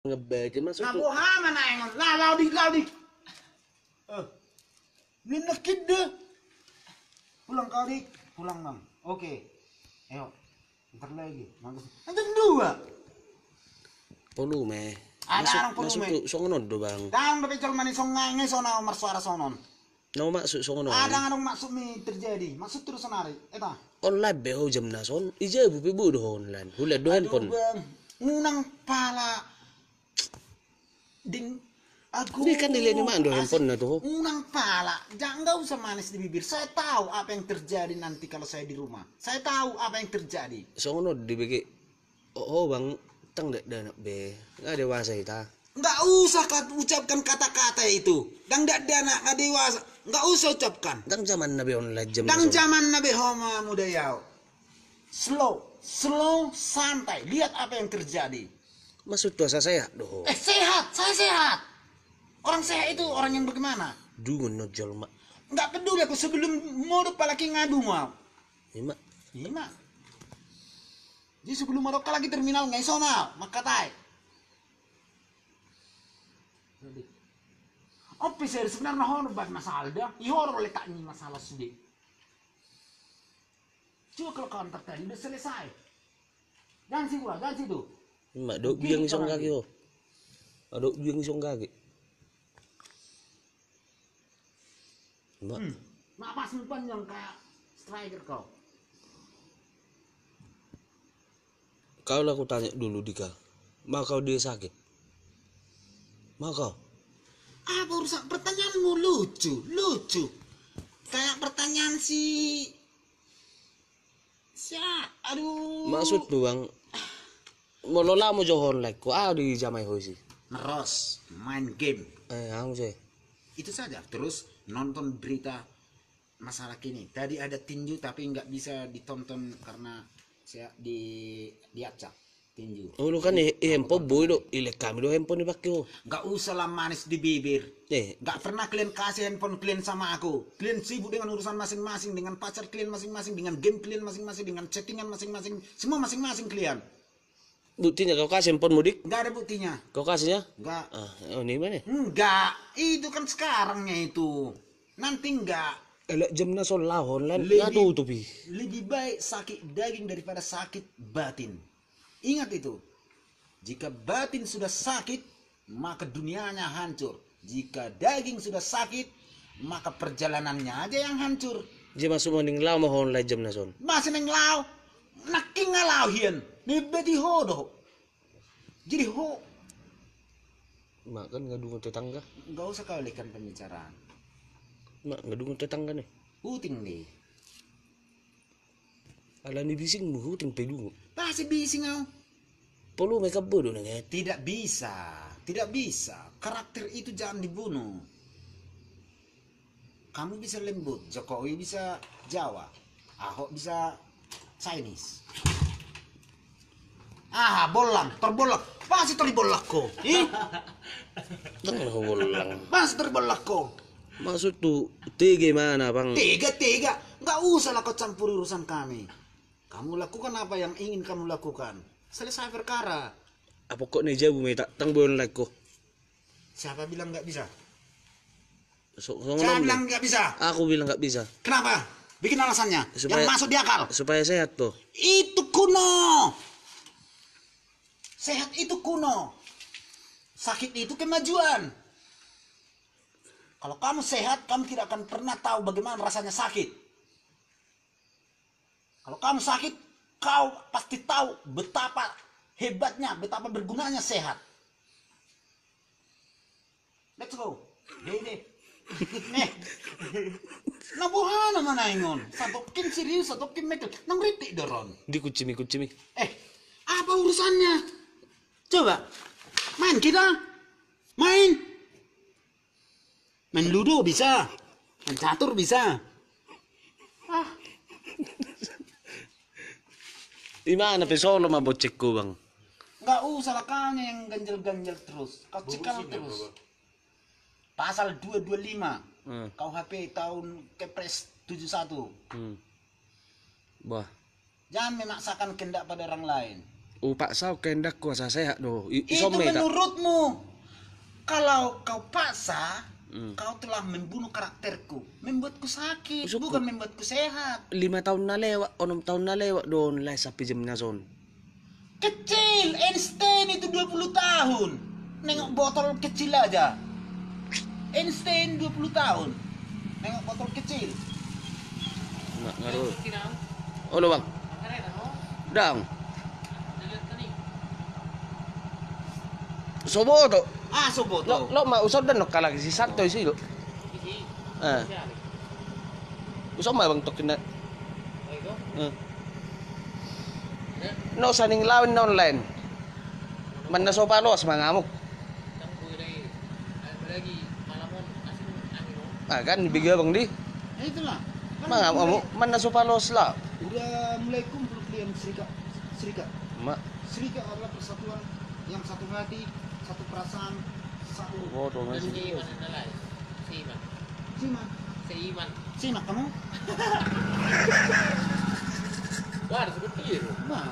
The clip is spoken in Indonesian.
Ngebaca masuk Nah, tuh. buha mana yang lah laudi. Ini nekid deh. Pulang kau dik, pulang bang. Oke. Ayo. Ntar lagi. Nanti dua. Polu meh. Ada orang polu, Masuk meh. tuh songonon do bang. Dang tapi col manis songai sona umar suara sonon. Nau masuk songonon. Ada orang maksud mi terjadi. Maksud terus sonari. Eta. Online be ho jam nason. Ija bu pibu do online. Hula do handphone. Bang. Ngunang pala. Ding. Aku. Ini kan dilihat di mana do handphone na tuh. Unang pala, jangan nggak usah manis di bibir. Saya tahu apa yang terjadi nanti kalau saya di rumah. Saya tahu apa yang terjadi. Songonon dibagi. Oh bang, tang dek danak be. Nggak dewasa kita. Nggak usah ucapkan kata-kata itu. Dan nggak nggak dewasa. Nggak usah ucapkan. Tang zaman nabi online jam. Dan zaman Nabi Homa muda yau. Slow, santai. Lihat apa yang terjadi. Masuk tuh saya doh. Sehat, saya sehat. Orang sehat itu orang yang bagaimana? Dungun no jol mak. Nggak peduli aku sebelum mau palagi ngadu mau. Ima. Iya. Jadi sebelum mau lagi terminal nggak isona, makatai. Officer sebenarnya horor bag masalah dah. Horor letaknya masalah sudah. Coba kalau counter tadi udah selesai. Jangan sih gua, jangan situ. Ima do biang isong kaki ho. Ado biang isong kaki. Ima. Mak pas panjang kayak striker kau. Kau lah aku tanya dulu Dika. Mau kau dia sakit? Mau kau? Apa urusan pertanyaanmu lucu. Kayak pertanyaan aduh. Maksud lu bang, mau lola mau johor like, kau di jamai hoisi. Neros, main game. Aku sih. Itu saja. Terus nonton berita masalah kini. Tadi ada tinju tapi nggak bisa ditonton karena saya diacak tinju. Oh lu kan handphone boy do, ilek kami do handphone dipakai ho. Nggak usah lah manis di bibir. Nggak pernah kalian kasih handphone kalian sama aku. Kalian sibuk dengan urusan masing-masing, dengan pacar kalian masing-masing, dengan game kalian masing-masing, dengan chattingan masing-masing, semua masing-masing kalian. Buktinya kau kasih handphone mudik? Nggak ada buktinya. Kau kasihnya? Nggak. Oh ini mana? Enggak. Itu kan sekarangnya itu. Nanti enggak. Elek jam na sol lah online nggak tutupi. Lebih baik sakit daging daripada sakit batin. Ingat itu. Jika batin sudah sakit, maka dunianya hancur. Jika daging sudah sakit, maka perjalanannya aja yang hancur. Dia masuk mending lau mau online jam na sol. Masih neng lau. Naking ngalau hian. Nibeti ho doh. Jadi ho. Makan nggak dukung tetangga. Enggak usah kau alihkan pembicaraan. Mak nggak dukung tetangga nih. Huting nih. Ala ni bising mu huting pedungu. Pasti bising kau. Polu mereka bodoh nih. Tidak bisa. Karakter itu jangan dibunuh. Kamu bisa lembut, Jokowi bisa Jawa, Ahok bisa Chinese. Terbolak. Pasti terbolak kok. Tengah bolang. Pasti terbolak kok. Maksud tuh tiga mana bang? Tiga. Nggak usah lah kau campur urusan kami. Kamu lakukan apa yang ingin kamu lakukan. Selesai perkara. Apa kok nih jauh minta tang boleh like kok? Siapa bilang nggak bisa? Siapa bilang nggak bisa? Aku bilang nggak bisa. Kenapa? Bikin alasannya. Yang masuk di akal. Supaya sehat tuh. Itu kuno. Sehat itu kuno. Sakit itu kemajuan. Kalau kamu sehat, kamu tidak akan pernah tahu bagaimana rasanya sakit. Kalau kamu sakit, kau pasti tahu betapa hebatnya, betapa bergunanya sehat. Let's go. Dede. Nih. Nabuhana mana ingon? Satokin serius, satokin mekel. Nang ritik doron. Dikucimi. Apa urusannya? Coba. Main kita. Main ludo bisa. Main catur bisa. Di mana pesolo mabot cekku bang? Nggak usah lah kanya yang ganjel-ganjel terus. Kau cikal terus. Pasal 225 KUHP tahun Kepres 71. Bah. Jangan memaksakan kehendak pada orang lain. Paksa kehendak kuasa sehat do. Itu Isome tak. menurutmu. Kalau kau paksa, Hmm. kau telah membunuh karakterku, membuatku sakit, Usuk bukan membuatku sehat. 5 tahun na lewat, 6 tahun na lewat doon lai sapi jam na son. Kecil, Einstein itu 20 tahun. Nengok botol kecil aja. Einstein 20 tahun. Nengok botol kecil. Nak ngaruh. Oh lo bang. Dang. Sobo to. Ah, soboto. Lo ma usod dan no kalagi si Santo si lo. Usod ma bang tokin na. No saning lawin na online. Man na sopalos mangamok. Ah kan bigyan bang di. Ya itulah. Kan Mangamok man na sopalos la. udah mulai kumpul klien serikat. Ma. Serikat adalah persatuan yang satu hati, satu perasaan, satu. Oh, to na si. Simak. Simak kamu? Wah, disebut iya. Nah,